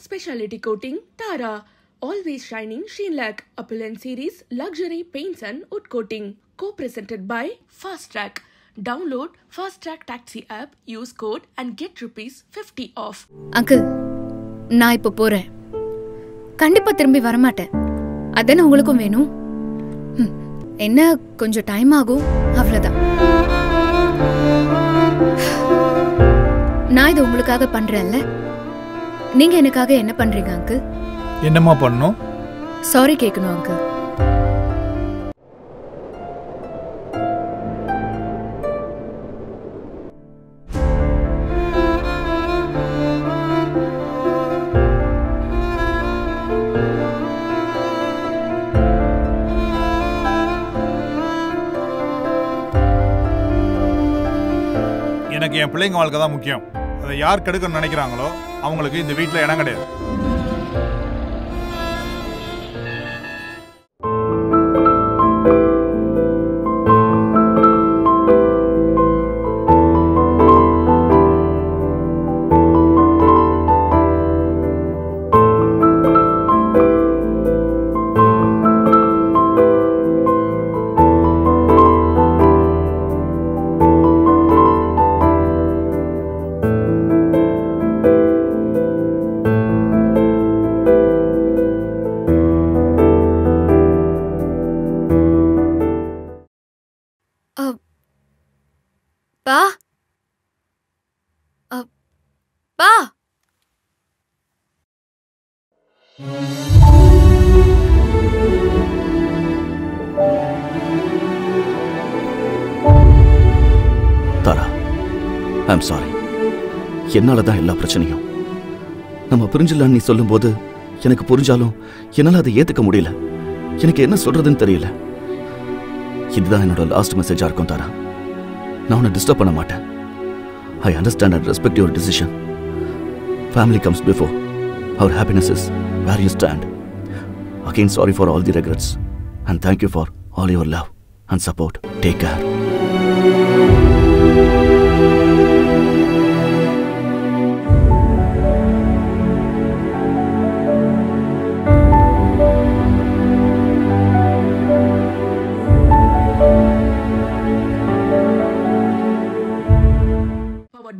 Specialty Coating Tara. Always shining Sheenlac. Appellant Series Luxury Paints and Wood Coating. Co-presented by Fast Track. Download Fast Track Taxi app, use code and get ₹50 off. Uncle, நான் இப்போ போறேன். கண்டிப்பா திரும்பி வர மாட்டேன். அதானே உங்களுக்கும் வேணும். என்ன கொஞ்சம் டைம் ஆகும் அவ்வளவுதான். நான் இது உங்களுக்காக பண்றேன்ல. நீங்க எனக்காக என்ன பண்றீங்க அங்கிள்? என்னம்மா பண்ணணும்? சாரி கேட்கணும் அங்கிள். எனக்கு என் பிள்ளைங்க வாழ்க்கை தான் முக்கியம். அதை யார் கெடுக்கணும்னு நினைக்கிறாங்களோ அவங்களுக்கு இந்த வீட்டில் இடம் கிடையாது. பா பா தாரா, ஐம் சாரி. என்னால தான் எல்லா பிரச்சனையும். நம்ம பிரிஞ்சிடலான்னு நீ சொல்லும் போது எனக்கு புரிஞ்சாலும் என்னால அதை ஏத்துக்க முடியல. எனக்கு என்ன சொல்றதுன்னு தெரியல. இதுதான் என்னோட லாஸ்ட் மெசேஜா இருக்கும் தாரா. நான் உன்னை டிஸ்டர்ப் பண்ண மாட்டேன். I understand and respect your decision. Family comes before. Our happiness is where you stand. Again, sorry for all the regrets. And thank you for all your love and support. Take care.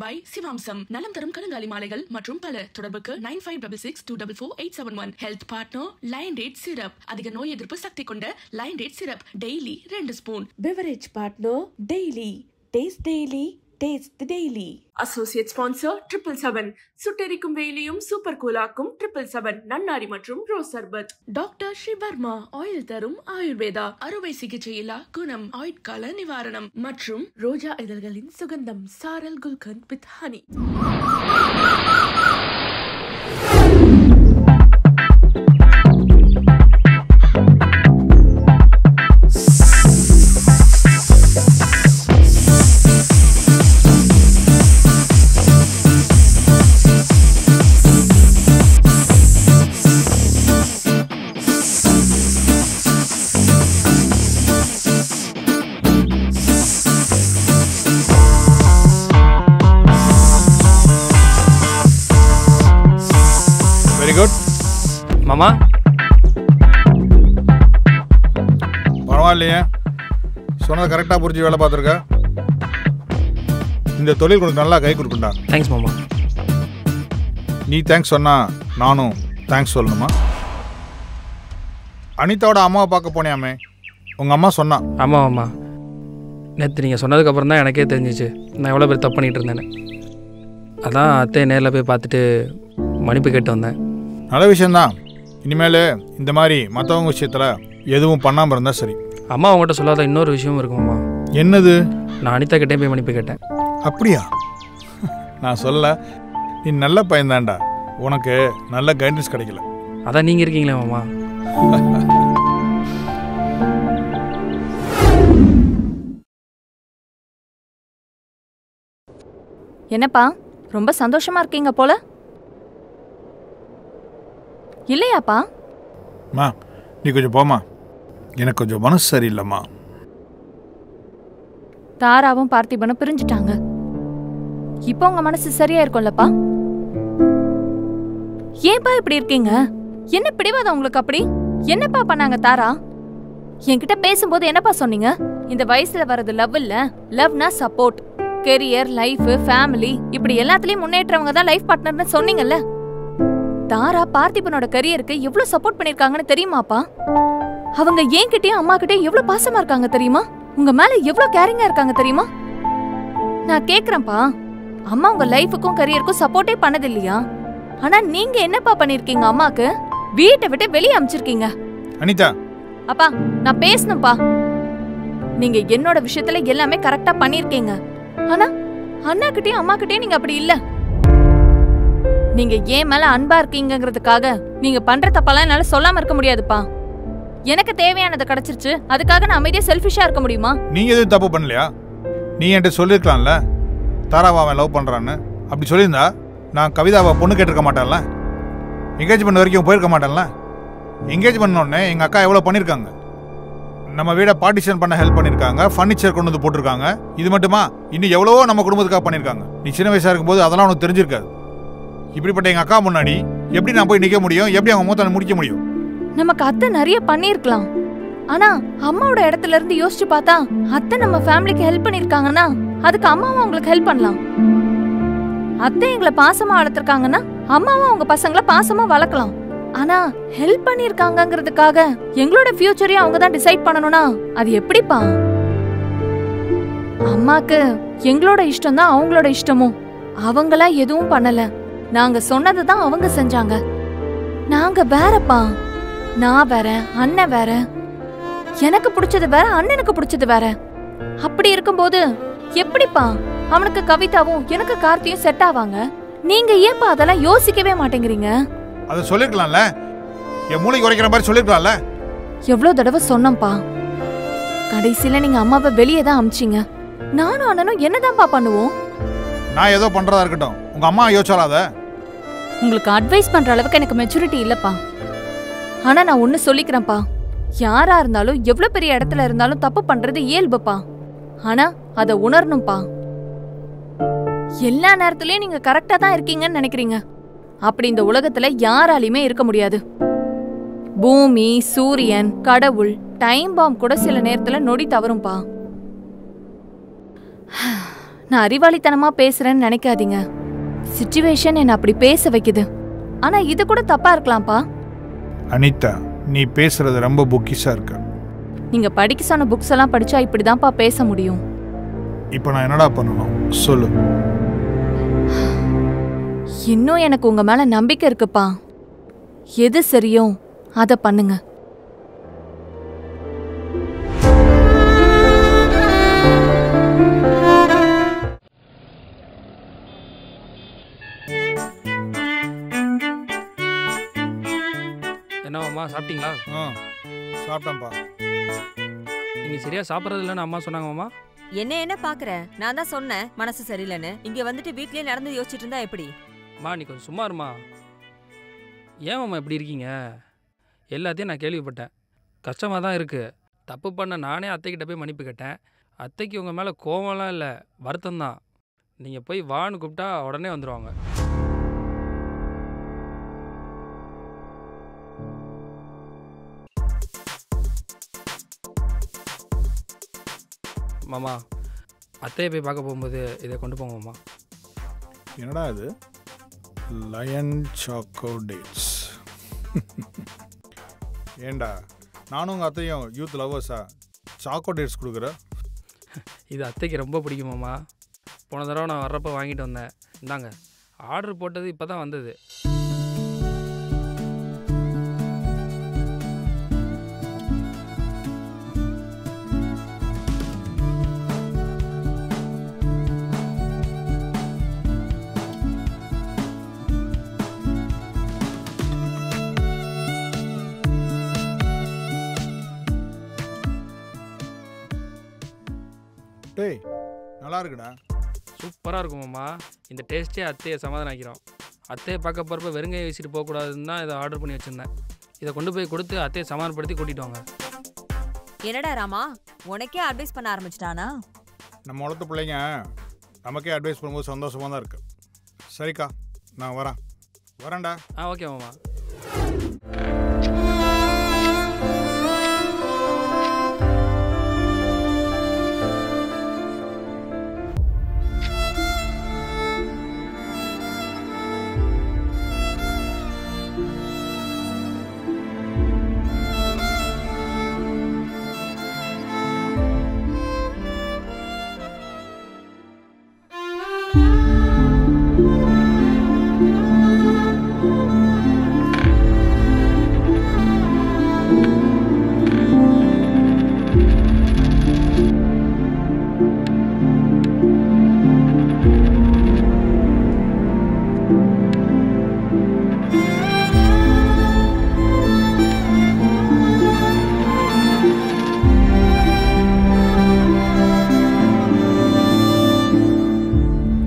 by சிவாம்சம் நலம் தரும் கருங்காலி மாலைகள் மற்றும் பல. தொடர்புக்கு 9566244871. Health partner lion date syrup. அதிக நோய் எதிர்ப்பு சக்தி கொண்ட lion date syrup daily 2 spoon. Beverage partner daily taste daily taste daily. Associate sponsor 777. சுட்டெரிக்கும் வெயிலையும் சூப்பர் கூலாக்கும் 777 நன்னாரி மற்றும் ரோஸ் சர்பத். டாக்டர் ஸ்ரீவர்மா ஆயில் தரும் ஆயுர்வேதா. அறுவை சிகிச்சை இல்லா குணம், ஆயுட்கால நிவாரணம் மற்றும் ரோஜா இதழ்களின் சுகந்தம் சாரல் குல்கந்த் வித் ஹனி. மாமா பரவாயில்லையே, சொன்னதை கரெக்டாக புரிஞ்சு வேலை பார்த்துருக்க. இந்த தொழில் உனக்கு நல்லா கை கொடுக்குண்டா. தேங்க்ஸ் மாமா. நீ தேங்க்ஸ் சொன்னா நானும் தேங்க்ஸ் சொல்லணுமா? அனிதாவோட அம்மாவை பார்க்க போனியாமே, உங்கள் அம்மா சொன்னா. ஆமாம் ஆமாம், நேற்று நீங்கள் சொன்னதுக்கப்புறம் தான் எனக்கே தெரிஞ்சிச்சு நான் எவ்வளோ பேர் தப்பு பண்ணிகிட்டு இருந்தேன்னு. அதான் அத்தையை நேரில் போய் பார்த்துட்டு மன்னிப்பு கேட்டு வந்தேன். நல்ல விஷயந்தான். இனிமேல் இந்த மாதிரி மற்றவங்க விஷயத்தில் எதுவும் பண்ணாமல் இருந்தால் சரி. அம்மா அவங்ககிட்ட சொல்லாத இன்னொரு விஷயமும் இருக்குமாம்மா. என்னது? நான் அனிதா கிட்டே போய் மன்னிப்பு கேட்டேன். அப்படியா? நான் சொல்ல, நீ நல்ல பையன்தான்டா, உனக்கு நல்ல கைடன்ஸ் கிடைக்கல. அதான் நீங்கள் இருக்கீங்களே மாமா. என்னப்பா ரொம்ப சந்தோஷமா இருக்கீங்க போல? இல்லையாப்பா? மா நீ கொஞ்சம் போமா, எனக்கு கொஞ்சம் மனசு சரியில்லைம்மா. தாராவும் பார்த்திபனும் பிரிஞ்சுட்டாங்க. இப்போ உங்க மனசு சரியா இருக்கும்லப்பா? ஏன்பா இப்படி இருக்கீங்க? என்ன பிடிவாதம் உங்களுக்கு அப்படி? என்னப்பா பண்ணாங்க தாரா? என்கிட்ட பேசும்போது என்னப்பா சொன்னீங்க? இந்த வயசுல வர்றது லவ் இல்ல, லவ்னா சப்போர்ட். கெரியர், லைஃப், ஃபேமிலி இப்படி எல்லாத்துலயும் முன்னேற்றவங்க தான் லைஃப் பார்ட்னர்னு சொன்னீங்கல்ல. தாரா பார்த்திபனோட கரியருக்கு எவ்வளவு சப்போர்ட் பண்ணிருக்காங்கன்னு தெரியுமாப்பா? அவங்க என்கிட்டயும் அம்மா கிட்டயும் எவ்வளவு பாசமா இருக்காங்க தெரியுமா? உங்க மேல எவ்வளவு கேரிங்கா இருக்காங்க தெரியுமா? நான் கேக்குறேன்ப்பா, அம்மா உங்க லைஃபுக்கும் கரியருக்கும் சப்போர்ட்டே பண்ணது இல்லையா? ஆனா நீங்க என்னப்பா பண்ணிருக்கீங்க? அம்மாக்கு வீட்டை விட்டு வெளியே அமிச்சிருக்கீங்க. அனிதா, அப்பா நான் பேசணும்பா. நீங்க என்னோட விஷயத்துல எல்லாமே கரெக்டா பண்ணிருக்கீங்க. ஆனா அண்ணா கிட்டயும் அம்மா கிட்டயும் நீங்க அப்படி இல்ல. நீங்க ஏன் மேல அன்பா இருக்கீங்கிறதுக்காக நீங்க பண்ற தப்பெல்லாம் என்னால சொல்லாம இருக்க முடியாதுப்பா. எனக்கு தேவையானது கிடைச்சிருச்சு, அதுக்காக நான் அமைதியா செல்ஃபிஷா இருக்க முடியுமா? நீங்க எதுவும் தப்பு பண்ணலையா? நீ என்கிட்ட சொல்லிருக்கலாம்ல தாராவை அவன் லவ் பண்றான்னு. அப்படி சொல்லியிருந்தா நான் கவிதாவை பொண்ணு கேட்டிருக்க மாட்டேன்ல, என்கேஜ்மெண்ட் வரைக்கும் போயிருக்க மாட்டேன்ல. என்கேஜ் பண்ணோடனே எங்கள் அக்கா எவ்வளோ பண்ணியிருக்காங்க. நம்ம வீடை பார்ட்டிஷன் பண்ண ஹெல்ப் பண்ணியிருக்காங்க, ஃபர்னிச்சர் கொண்டு வந்து போட்டிருக்காங்க. இது மட்டுமா, இன்னும் எவ்வளவோ நம்ம குடும்பத்துக்காக பண்ணியிருக்காங்க. நீ சின்ன வயசாக இருக்கும்போது அதெல்லாம் உனக்கு தெரிஞ்சிருக்காது. இப்படிப்பட்ட எங்கள் அக்கா முன்னாடி எப்படி நான் போய் நிற்க முடியும்? எப்படி அவங்க மூத்த முடிக்க முடியும்? நமக்கு அத்தை நிறைய பண்ணிருக்கலாம். ஆனா அம்மாவோட இடத்துல இருந்து யோசிச்சு பார்த்தா அத்தை நம்ம ஃபேமிலிக்கு ஹெல்ப் பண்ணிருக்காங்கன்னா அதுக்கு அம்மாவும் அவங்களுக்கு ஹெல்ப் பண்ணலாம். அத்தை எங்களை பாசமா வளர்த்திருக்காங்கன்னா அம்மாவும் அவங்க பசங்களை பாசமா வளர்க்கலாம். ஆனா ஹெல்ப் பண்ணிருக்காங்கிறதுக்காக எங்களோட ஃபியூச்சரையும் அவங்க தான் டிசைட் பண்ணணும்னா அது எப்படிப்பா? அம்மாக்கு எங்களோட இஷ்டம் தான் அவங்களோட இஷ்டமும். அவங்களா எதுவும் பண்ணல, நாங்க சொன்னதுதான் அவங்க செஞ்சாங்க. நாங்க வேறப்பா. நான் வேற, அண்ணன் வேற. எனக்கு பிடிச்சது வேற, அண்ணனுக்கு பிடிச்சது வேற. அப்படி இருக்கும்போது எப்படிப்பா அவனுக்கு கவிதாவும் எனக்கு கார்த்தியும் செட் ஆவாங்க? நீங்க ஏப்பா அதெல்லாம் யோசிக்கவே மாட்டேங்கிறீங்க? அதை சொல்லிருக்கலாம்ல, என் மூளைக்கு உரைக்கிற மாதிரி சொல்லிருக்கலாம்ல. எவ்வளவு தடவை சொன்னப்பா, கடைசியில நீங்க அம்மாவை வெளியே தான் அமிச்சிங்க. நானும் அண்ணனும் என்னதான்ப்பா பண்ணுவோம்? நான் ஏதோ பண்றதா இருக்கட்டும், உங்க அம்மா யோசிச்சாலாத? உங்களுக்கு அட்வைஸ் பண்ற அளவுக்கு எனக்கு மெச்சூரிட்டி இல்லப்பா. ஆனா நான் ஒண்ணு சொல்லிக்கிறேன்ப்பா, யாரா இருந்தாலும் எவ்வளவு பெரிய இடத்துல இருந்தாலும் தப்பு பண்றது இயல்புப்பா. ஆனா அத உணரணும்பா. எல்லா நேரத்துலயும் நீங்க கரெக்டா தான் இருக்கீங்கன்னு நினைக்கிறீங்க. அப்படி இந்த உலகத்துல யாராலையுமே இருக்க முடியாது. பூமி, சூரியன், கடவுள், டைம் பாம் கூட சில நேரத்துல நொடி தவறும்பா. நான் அறிவாளித்தனமா பேசுறேன்னு நினைக்காதீங்க. சிச்சுவேஷன் என்ன அப்படி பேச வைக்குது. ஆனா இது கூட தப்பா இருக்கலாம்ப்பா. அனிதா, நீ பேசுறது ரொம்ப புக்கிஷா இருக்கு. நீங்க படிக்க சொன்ன புக்ஸ் எல்லாம் படிச்சா இப்படிதான்ப்பா பேச முடியும். இப்போ நான் என்னடா பண்ணணும் சொல்லு. இன்னும் எனக்கு உங்க மேல நம்பிக்கை இருக்குப்பா. எது சரியோ அத பண்ணுங்க. என்னவாம்மா சாப்பிட்டீங்களா? சாப்பிட்டேன்ப்பா. நீங்கள் சரியாக சாப்பிட்றது இல்லைன்னு அம்மா சொன்னாங்கம்மா. என்ன பாக்குற? நான் தான் சொன்னேன் மனசு சரியில்லைன்னு. இங்க வந்துட்டு வீட்லயே நடந்து யோசிச்சுட்டு இருந்தா எப்படி? அம்மா நீ கொஞ்சம் சும்மா இருமா. ஏன் அம்மா இப்படி இருக்கீங்க? எல்லாத்தையும் நான் கேள்விப்பட்டேன். கஷ்டமாக தான் இருக்குது. தப்பு பண்ண நானே அத்தைக்கிட்ட போய் மன்னிப்பு கேட்டேன். அத்தைக்கு உங்கள் மேலே கோவம்லாம் இல்லை, வருத்தம் தான். நீங்கள் போய் வான்னு கூப்பிட்டா உடனே வந்துடுவாங்க. மாமா, அத்தையை போய் பார்க்க போகும்போது இதை கொண்டு போங்க மாமா. என்னடா இது? Lion choco dates. ஏண்டா நானும் உங்கள் அத்தையும் யூத் லவ்வர்ஸா சாக்கோ டேட்ஸ் கொடுக்குற? இது அத்தைக்கு ரொம்ப பிடிக்குமாம்மா. போன தடவை நான் வர்றப்போ வாங்கிட்டு வந்தேன். இந்தாங்க, ஆர்டர் போட்டது இப்போ தான் வந்தது. டேய், நல்லா இருக்குடா. சூப்பராக இருக்குமாம்மா. இந்த டேஸ்ட்டே அத்தையை சமாதானம் ஆக்கிறோம். அத்தையை பார்க்க போகிறப்ப வெறுங்கையை வீசிட்டு போகக்கூடாதுன்னு தான் இதை ஆர்டர் பண்ணி வச்சுருந்தேன். இதை கொண்டு போய் கொடுத்து அத்தையை சமாதானப்படுத்தி கூட்டிகிட்டு வாங்க. என்னடா ராமா, உனக்கே அட்வைஸ் பண்ண ஆரம்பிச்சிட்டானா? நம்ம வளர்த்த பிள்ளைங்க நமக்கே அட்வைஸ் பண்ணும்போது சந்தோஷமாக தான் இருக்கு. சரிக்கா, நான் வரேன். வரேன்டா. ஓகே மாமா.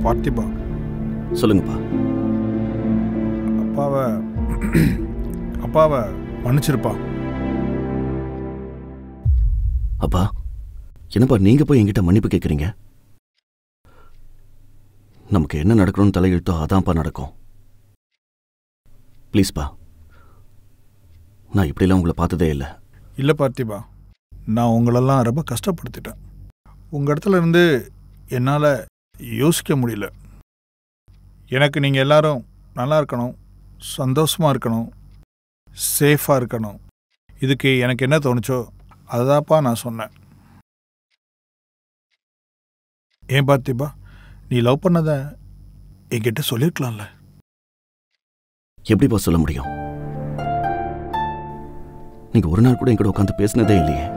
பார்த்திபா, சொல்லுங்கப்பா. அப்பாவை மன்னிச்சிருப்பா. அப்பா, என்னப்பா நீங்க போய் என்கிட்ட மன்னிப்பு கேட்குறீங்க? நமக்கு என்ன நடக்கணும்னு தலையிட்டோ அதான்ப்பா நடக்கும். ப்ளீஸ்ப்பா, நான் இப்படிலாம் உங்களை பார்த்ததே இல்லை. இல்லை பார்த்திபா, நான் உங்களெல்லாம் ரொம்ப கஷ்டப்படுத்திட்டேன். உங்கள் இடத்துல இருந்து என்னால் யோசிக்க முடியல. எனக்கு நீங்கள் எல்லாரும் நல்லா இருக்கணும், சந்தோஷமாக இருக்கணும், சேஃபாக இருக்கணும். இதுக்கு எனக்கு என்ன தோணுச்சோ அதுதான்ப்பா நான் சொன்னேன். ஏன் பார்த்திபா, நீ லவ் பண்ணதை என்கிட்ட சொல்லியிருக்கலாம்ல? எப்படிப்பா சொல்ல முடியும்? நீங்க ஒரு நாள் கூட என்கிட்ட உட்காந்து பேசினதே இல்லையே.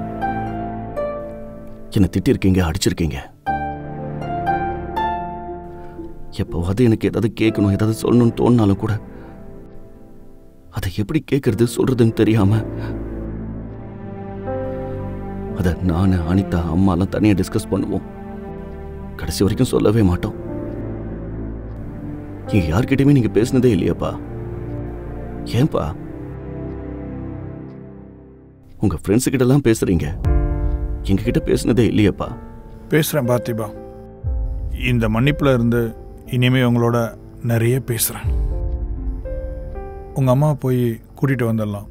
என்னை திட்டிருக்கீங்க, அடிச்சிருக்கீங்க. எப்போவாது எனக்கு ஏதாவது கேட்கணும், ஏதாவது சொல்லணும்னு தோணினாலும் கூட அதை எப்படி கேட்கறது சொல்றதுன்னு தெரியாம அதை நான், அனிதா, அம்மாலாம் தனியாக டிஸ்கஸ் பண்ணுவோம். கடைசி வரைக்கும் சொல்லவே மாட்டோம். இங்க யார்கிட்டயுமே நீங்க பேசினதே இல்லையாப்பா? ஏன்பா? உங்க ஃப்ரெண்ட்ஸு கிட்ட எல்லாம் பேசுறீங்க, எங்ககிட்ட பேசினதே இல்லையாப்பா? பேசுகிறேன் பார்த்திபா. இந்த மன்னிப்பில் இருந்து இனிமே உங்களோட நிறைய பேசுகிறேன். உங்கள் அம்மாவை போய் கூட்டிகிட்டு வந்துடலாம்.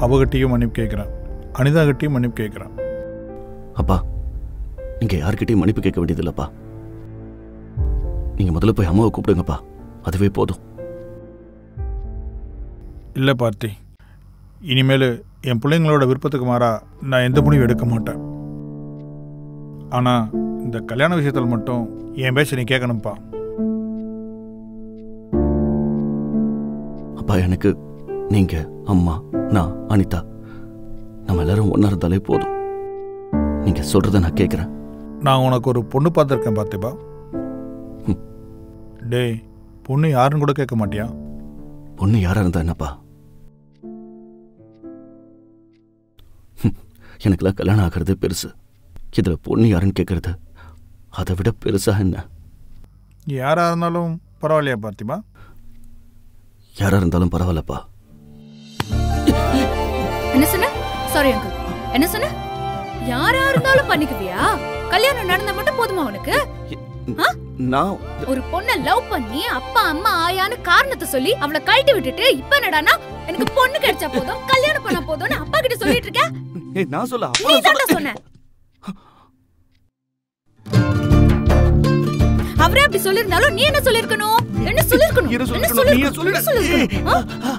அவகிட்டையும் மன்னிப்பு கேட்குறேன், அனிதாகிட்டையும் மன்னிப்பு கேட்குறேன். அப்பா, நீங்க யார்கிட்டையும் மன்னிப்பு கேட்க வேண்டியதில்லப்பா. நீங்க முதல்ல போய் அம்மாவை கூப்பிடுங்கப்பா, அதுவே போதும். இல்லை பார்த்தி, இனிமேல் என் பிள்ளைங்களோட விருப்பத்துக்கு மாறா நான் எந்த முடிவும் எடுக்க மாட்டேன். ஆனால் இந்த கல்யாண விஷயத்தில் மட்டும் என் பேச்ச நீ கேட்கணும்ப்பா. அப்பா, எனக்கு நீங்க, அம்மா, நான், அனிதா, நம்ம எல்லாரும் ஒன்னா இருந்தாலே போதும். நீங்க சொல்றத நான் கேட்கிறேன். நான் உனக்கு ஒரு பொண்ணு பார்த்துருக்கேன் பார்த்திபா. டேய், பொண்ணு யாருன்னு கூட கேட்க மாட்டியா? பொண்ணு யாரா இருந்தா என்னப்பா? எனக்குலாம் கல்யாணம் ஆகிறது பெருசு. இதுல பொண்ணு யாருன்னு கேட்கறது அதை விட பெருசா என்ன? யாரா இருந்தாலும் பரவாயில்லையா பார்த்திபா? யாரா இருந்தாலும் பரவாயில்லப்பா. என்ன சொன்ன? சாரி அங்கிள், என்ன சொன்ன? யாரா இருந்தாலும் பண்ணிக்குவியா? கல்யாணம் நடந்தா மட்டும் போதுமா உனக்கு? நான் ஒரு பொண்ண லவ் பண்ணி அப்பா அம்மா ஆயான்னு காரணத்தை சொல்லி அவளை கழட்டி விட்டுட்டு இப்ப என்னடானா எனக்கு பொண்ணு கிடைச்சா போதும், கல்யாணம் பண்ணா போதும்னு அப்பா கிட்ட சொல்லிட்டு இருக்க? நான் சொல்ல நீ தான் சொன்ன. அவரே அப்படி சொல்லிருந்தாலும் நீ என்ன சொல்லிருக்கணும்? என்ன சொல்லிருக்கணும்?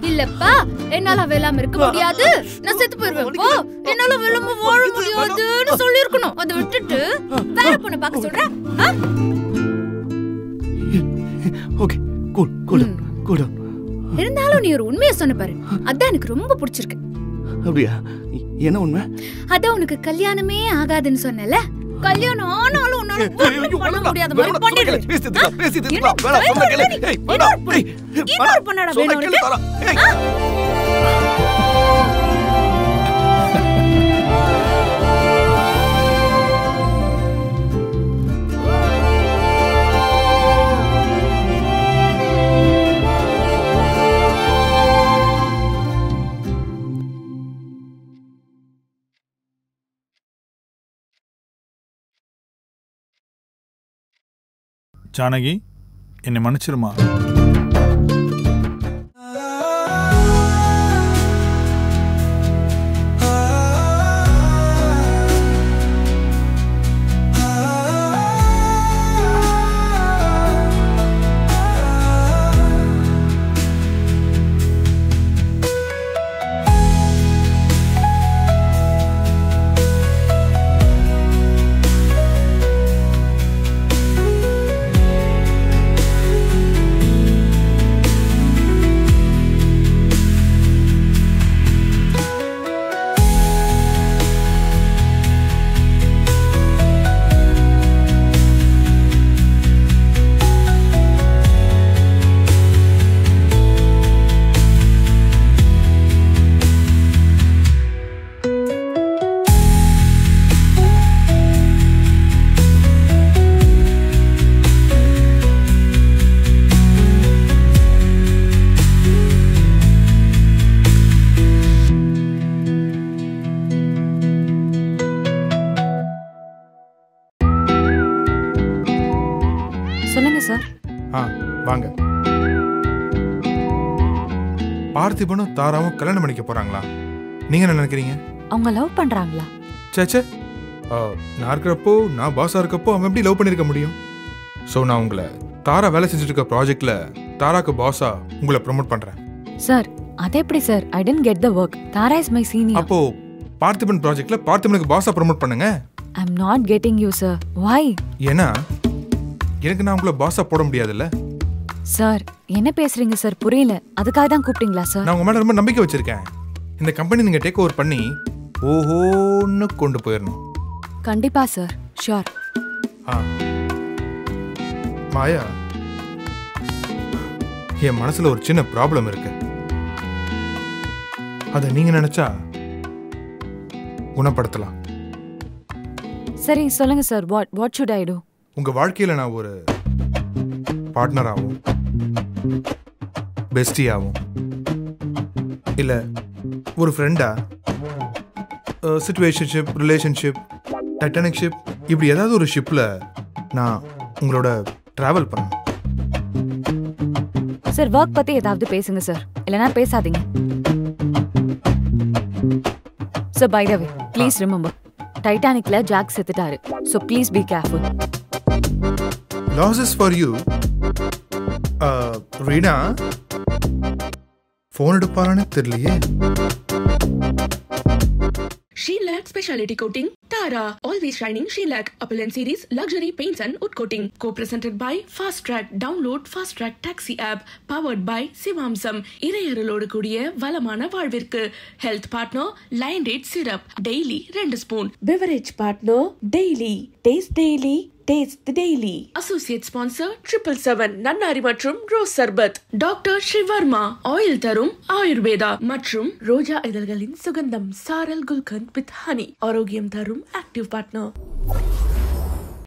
இல்லப்பா, என்னால வெள்ளாம இருக்க முடியாது, நான் செத்து போயிருவேன், போ, என்னால வெள்ளாம வாழ முடியாதுன்னு சொல்லிருக்கணும். அதை விட்டுட்டு வேற பொண்ணை பார்க்க சொல்ற? Okay, cool cool cool. இருந்தாலும் நீ ஒரு உண்மையை சொன்ன பாரு, அதான் எனக்கு ரொம்ப பிடிச்சிருக்கு. அப்படியா? என்ன உண்மை? அதான் உனக்கு கல்யாணமே ஆகாதுன்னு சொன்னல, கல்யாணம் ஆனாலும் உன்னால பண்ண முடியாத மாதிரி பண்ணிடு. இன்னொரு பொண்ணாடா வேணும் உனக்கு? ஜானகி, என்னை மன்னிச்சிருமா. வாங்க. பார்த்திபனும் தாராவும் கல்யாணம் பண்ணிக்க போறாங்களா? நீங்க என்ன நினைக்கிறீங்க? அவங்க லவ் பண்றாங்களா? சேச்சே, நான் இருக்கிறப்போ, நான் பாஸா இருக்கப்போ அவன் எப்படி லவ் பண்ணிருக்க முடியும்? ஸோ நான் உங்களை தாரா வேலை செஞ்சுட்டு இருக்க ப்ராஜெக்ட்ல தாராக்கு பாஸா உங்களை ப்ரொமோட் பண்றேன். சார் அது எப்படி sir? I didn't get the work. Tara is my senior. அப்போ பார்த்திபன் ப்ராஜெக்ட்ல பார்த்திபனுக்கு பாஸா ப்ரொமோட் பண்ணுங்க. I am not getting you sir. Why? ஏன்னா எனக்கு நான் உங்களை பாஸா போட முடியாதுல்ல. சார் என்ன பேசுறீங்க சார்? புரியல. அதுக்காக தான் கூப்பிட்டீங்களா சார்? நான் உங்க மேல ரொம்ப நம்பிக்கை வச்சிருக்கேன். இந்த கம்பெனி நீங்க டேக் ஓவர் பண்ணி ஓஹோன்னு கொண்டு போயிடணும். கண்டிப்பா சார். ஷூர். மாயா, என் மனசுல ஒரு சின்ன ப்ராப்ளம் இருக்கு. அதை நீங்க நினைச்சா குணப்படுத்தலாம். சரி சொல்லுங்க sir. What should I to? உங்க வாழ்க்கையில நான் ஒரு பார்ட்னராகவும் பெஸ்டியாகவும் இல்ல ஒரு ஃப்ரெண்டா, சிச்சுவேஷன்ஷிப், ரிலேஷன்ஷிப், டைட்டானிக் ஷிப், இப்படி ஏதாவது ஒரு ஷிப்ல நான் உங்களோட டிராவல் பண்ணேன். சார் ஒர்க் பத்தி ஏதாவது பேசுங்க சார், இல்லனா பேசாதீங்க. So by the way, please remember, டைட்டானிக்ல ஜாக் செத்துட்டாரு. So please be careful. Losses for you. Reena phone எடுப்பாரானே தெரியலையே. Sheenlac Specialty Coating, Tara, always shining Sheenlac, Appellant Series, Luxury Paints and Wood Coating, co-presented by Fast Track, download Fast Track Taxi app, powered by Sivamsam, இறையருளோடு கூடிய வளமான வாழ்விற்கு. Health partner, Lion Date Syrup, daily 2 spoon. Beverage partner, Daily, Taste Daily, Taste the Daily. Associate sponsor, 777, நன்னாரி மற்றும் rose சர்பத். Doctor Srivarma, oil தரும் ஆயுர்வேதா மற்றும் ரோஜா இதழ்களின் சுகந்தம் சாரல் gulkand with honey, ஆரோக்கியம் தரும் ஆக்டிவ் பார்ட்னர்.